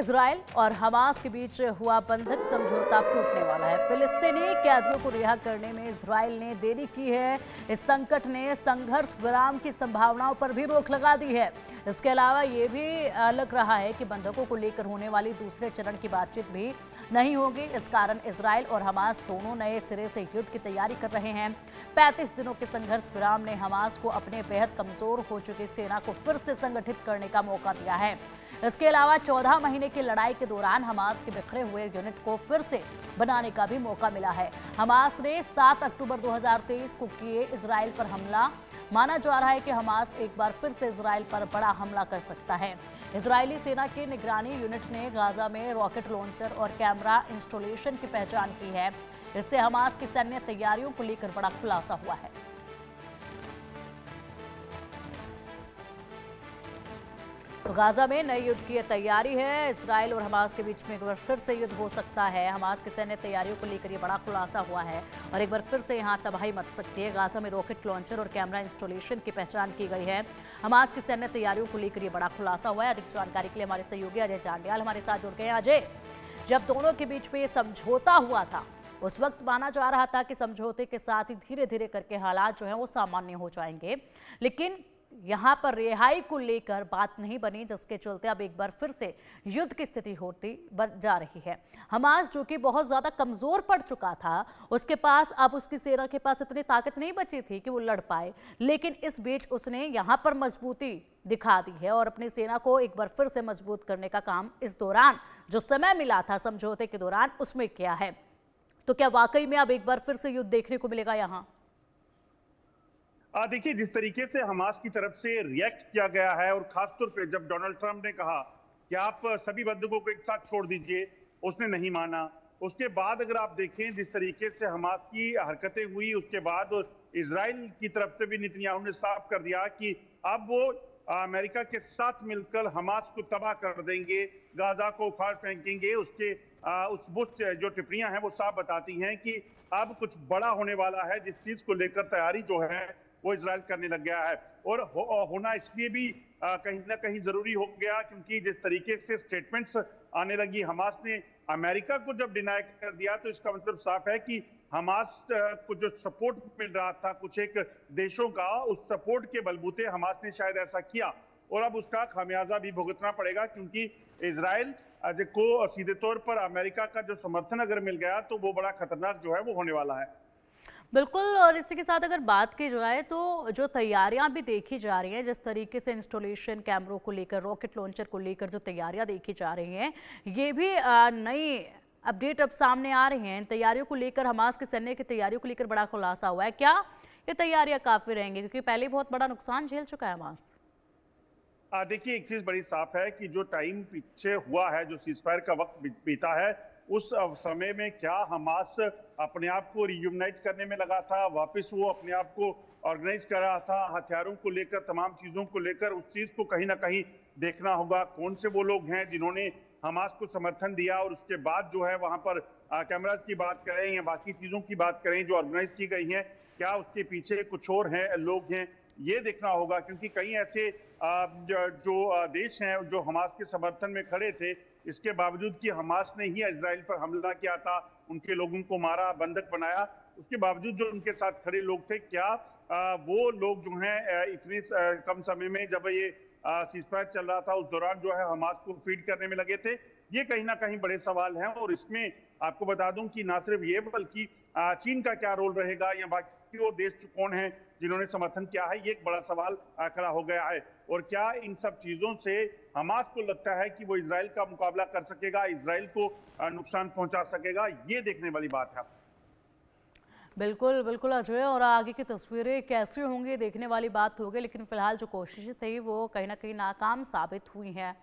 Israel और Hamas के बीच हुआ बंधक समझौता टूटने वाला है। फिलिस्तीनी कैदियों को रिहा करने में इजराइल ने देरी की है। इस संकट ने संघर्ष विराम की संभावनाओं पर भी रोक लगा दी है। इसके अलावा ये भी लग रहा है कि बंधकों को लेकर होने वाली दूसरे चरण की बातचीत भी नहीं होगी। इस कारण इजराइल और हमास दोनों नए सिरे से युद्ध की तैयारी कर रहे हैं। 35 दिनों के संघर्ष विराम ने हमास को अपने बेहद कमजोर हो चुकी सेना को फिर से संगठित करने का मौका दिया है। इसके अलावा 14 महीने की लड़ाई के दौरान हमास के बिखरे हुए यूनिट को फिर से बनाने का भी मौका मिला है। हमास ने 7 अक्टूबर 2023 को किए इजराइल पर हमला। माना जा रहा है कि हमास एक बार फिर से इजराइल पर बड़ा हमला कर सकता है। इजरायली सेना के निगरानी यूनिट ने गाजा में रॉकेट लॉन्चर और कैमरा इंस्टॉलेशन की पहचान की है। इससे हमास की सैन्य तैयारियों को लेकर बड़ा खुलासा हुआ है। तो गाजा में नई युद्ध की तैयारी है। इजराइल और हमास के बीच में एक बार फिर से युद्ध हो सकता है। हमास की सैन्य तैयारियों को लेकर ये बड़ा खुलासा हुआ है और एक बार फिर से यहां तबाही मच सकती है। गाजा में रॉकेट लॉन्चर और कैमरा इंस्टॉलेशन की पहचान की गई है। हमास की सैन्य तैयारियों को लेकर ये बड़ा खुलासा हुआ है। अधिक जानकारी के लिए हमारे सहयोगी अजय चांडियाल हमारे साथ जुड़ गए हैं। अजय, जब दोनों के बीच में ये समझौता हुआ था उस वक्त माना जा रहा था कि समझौते के साथ ही धीरे धीरे करके हालात जो है वो सामान्य हो जाएंगे, लेकिन यहां पर रिहाई को लेकर बात नहीं बनी, जिसके चलते अब एक बार फिर से युद्ध की स्थिति होती जा रही है। हमास जो कि बहुत ज्यादा कमजोर पड़ चुका था, उसके पास अब उसकी सेना के पास इतनी ताकत नहीं बची थी कि वो लड़ पाए, लेकिन इस बीच उसने यहां पर मजबूती दिखा दी है और अपनी सेना को एक बार फिर से मजबूत करने का काम इस दौरान जो समय मिला था समझौते के दौरान उसमें किया है। तो क्या वाकई में अब एक बार फिर से युद्ध देखने को मिलेगा यहाँ? देखिए, जिस तरीके से हमास की तरफ से रिएक्ट किया गया है और खासतौर पे जब डोनाल्ड ट्रंप ने कहा कि आप सभी बंधकों को एक साथ छोड़ दीजिए, उसने नहीं माना। उसके बाद अगर आप देखें जिस तरीके से हमास की हरकतें हुई, उसके बाद इजराइल की तरफ से भी नेतन्याहू ने साफ कर दिया कि अब वो अमेरिका के साथ मिलकर हमास को तबाह कर देंगे, गाजा को उखाड़ फेंकेंगे। वो जो टिप्पणियां हैं वो साफ बताती हैं कि अब कुछ बड़ा होने वाला है, जिस चीज को लेकर तैयारी जो है वो इजराइल करने लग गया है। और होना इसलिए भी कहीं ना कहीं जरूरी हो गया क्योंकि जिस तरीके से स्टेटमेंट्स आने लगी, हमास ने अमेरिका को जब डिनाई कर दिया तो इसका मतलब साफ है कि हमास को जो सपोर्ट मिल रहा था कुछ एक देशों का, उस सपोर्ट के बलबूते हमास ने शायद ऐसा किया और अब उसका खामियाजा भी भुगतना पड़ेगा क्योंकि इजराइल को सीधे तौर पर अमेरिका का जो समर्थन अगर मिल गया तो वो बड़ा खतरनाक जो है वो होने वाला है। बिल्कुल। और इसी के साथ अगर बात की जाए तो जो तैयारियां भी देखी जा रही हैं, जिस तरीके से इंस्टॉलेशन कैमरों को लेकर, रॉकेट लॉन्चर को लेकर जो तैयारियां देखी जा रही हैं, ये भी नई अपडेट अब सामने आ रही हैं। इन तैयारियों को लेकर, हमास के सैन्य की तैयारियों को लेकर बड़ा खुलासा हुआ है। क्या ये तैयारियां काफी रहेंगी, क्योंकि पहले बहुत बड़ा नुकसान झेल चुका है हमास? देखिए, एक चीज बड़ी साफ है कि जो टाइम पीछे हुआ है, जो सीजफायर का वक्त बीता है, उस समय में क्या हमास अपने आप को रियूनाइट करने में लगा था, वापस वो अपने आप को ऑर्गेनाइज कर रहा था हथियारों को लेकर, तमाम चीजों को लेकर। उस चीज को कहीं ना कहीं देखना होगा, कौन से वो लोग हैं जिन्होंने हमास को समर्थन दिया और उसके बाद जो है वहां पर कैमराज की बात करें या बाकी चीजों की बात करें जो ऑर्गेनाइज की गई हैं, क्या उसके पीछे कुछ और हैं लोग हैं, ये देखना होगा। क्योंकि कई ऐसे जो देश हैं जो हमास के समर्थन में खड़े थे, इसके बावजूद कि हमास ने ही इजराइल पर हमला किया था, उनके लोगों को मारा, बंधक बनाया, उसके बावजूद जो उनके साथ खड़े लोग थे, क्या वो लोग जो हैं इतने कम समय में जब ये सीजफायर चल रहा था उस दौरान जो है हमास को फीड करने में लगे थे? ये कहीं ना कहीं बड़े सवाल हैं। और इसमें आपको बता दूं कि ना सिर्फ ये बल्कि चीन का क्या रोल रहेगा या बाकी और देश कौन है जिन्होंने समर्थन किया है, ये एक बड़ा सवाल खड़ा हो गया है। और क्या इन सब चीजों से हमास को लगता है कि वो इजराइल का मुकाबला कर सकेगा, इजराइल को नुकसान पहुंचा सकेगा, ये देखने वाली बात है। बिल्कुल बिल्कुल अजय, और आगे की तस्वीरें कैसी होंगी देखने वाली बात होगी, लेकिन फिलहाल जो कोशिशें थी वो कहीं ना कहीं नाकाम साबित हुई हैं।